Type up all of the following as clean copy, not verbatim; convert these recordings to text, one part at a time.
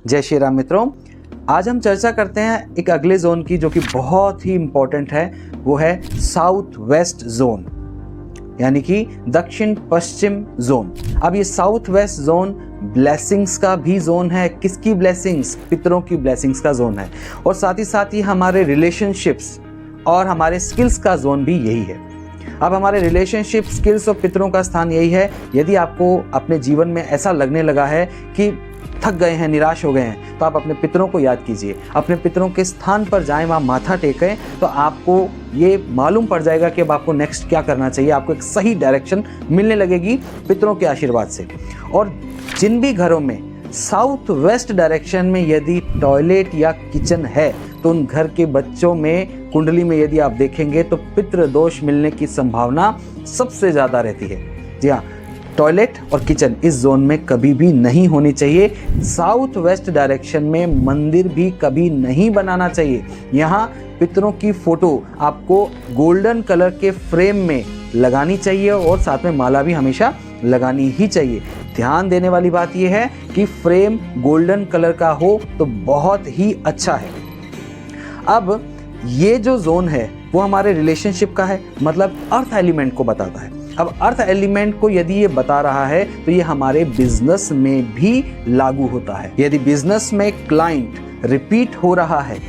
जय श्री राम मित्रों, आज हम चर्चा करते हैं एक अगले जोन की जो कि बहुत ही इम्पोर्टेंट है। वो है साउथ वेस्ट जोन, यानी कि दक्षिण पश्चिम जोन। अब ये साउथ वेस्ट जोन ब्लेसिंग्स का भी जोन है। किसकी ब्लेसिंग्स? पितरों की ब्लेसिंग्स का जोन है। और साथ ही हमारे रिलेशनशिप्स और हमारे स्किल्स का जोन भी यही है। अब हमारे रिलेशनशिप, स्किल्स और पितरों का स्थान यही है। यदि आपको अपने जीवन में ऐसा लगने लगा है कि थक गए हैं, निराश हो गए हैं, तो आप अपने पितरों को याद कीजिए, अपने पितरों के स्थान पर जाएं, वहाँ माथा टेकें, तो आपको ये मालूम पड़ जाएगा कि अब आपको नेक्स्ट क्या करना चाहिए। आपको एक सही डायरेक्शन मिलने लगेगी पितरों के आशीर्वाद से। और जिन भी घरों में साउथ वेस्ट डायरेक्शन में यदि टॉयलेट या किचन है, तो उन घर के बच्चों में कुंडली में यदि आप देखेंगे तो पितृ दोष मिलने की संभावना सबसे ज़्यादा रहती है। जी हाँ, टॉयलेट और किचन इस जोन में कभी भी नहीं होनी चाहिए। साउथ वेस्ट डायरेक्शन में मंदिर भी कभी नहीं बनाना चाहिए। यहाँ पितरों की फोटो आपको गोल्डन कलर के फ्रेम में लगानी चाहिए और साथ में माला भी हमेशा लगानी ही चाहिए। ध्यान देने वाली बात यह है कि फ्रेम गोल्डन कलर का हो तो बहुत ही अच्छा है। अब ये जो जोन है वो हमारे रिलेशनशिप का है, मतलब अर्थ एलिमेंट को बताता है। अब अर्थ एलिमेंट को यदि ये बता रहा है तो ये हमारे बिजनेस में भी लागू होता है। यदि बिजनेस में क्लाइंट रिपीट हो रहा है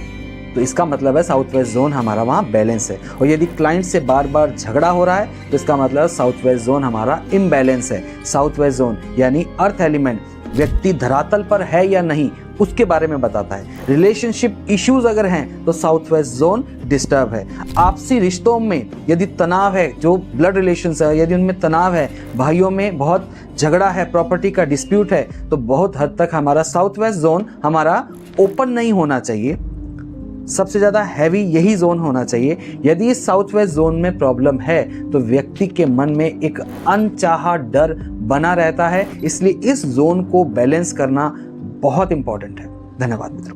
तो इसका मतलब है साउथ वेस्ट जोन हमारा वहाँ बैलेंस है। और यदि क्लाइंट से बार बार झगड़ा हो रहा है तो इसका मतलब साउथ वेस्ट जोन हमारा इम्बैलेंस है। साउथ वेस्ट जोन यानी अर्थ एलिमेंट व्यक्ति धरातल पर है या नहीं उसके बारे में बताता है। रिलेशनशिप इश्यूज अगर हैं तो साउथ वेस्ट जोन डिस्टर्ब है। आपसी रिश्तों में यदि तनाव है, जो ब्लड रिलेशंस है, यदि उनमें तनाव है, भाइयों में बहुत झगड़ा है, प्रॉपर्टी का डिस्प्यूट है, तो बहुत हद तक हमारा साउथ वेस्ट जोन हमारा ओपन नहीं होना चाहिए। सबसे ज़्यादा हैवी यही जोन होना चाहिए। यदि इस साउथ वेस्ट जोन में प्रॉब्लम है तो व्यक्ति के मन में एक अनचाहा डर बना रहता है। इसलिए इस जोन को बैलेंस करना बहुत इंपॉर्टेंट है। धन्यवाद मित्रों।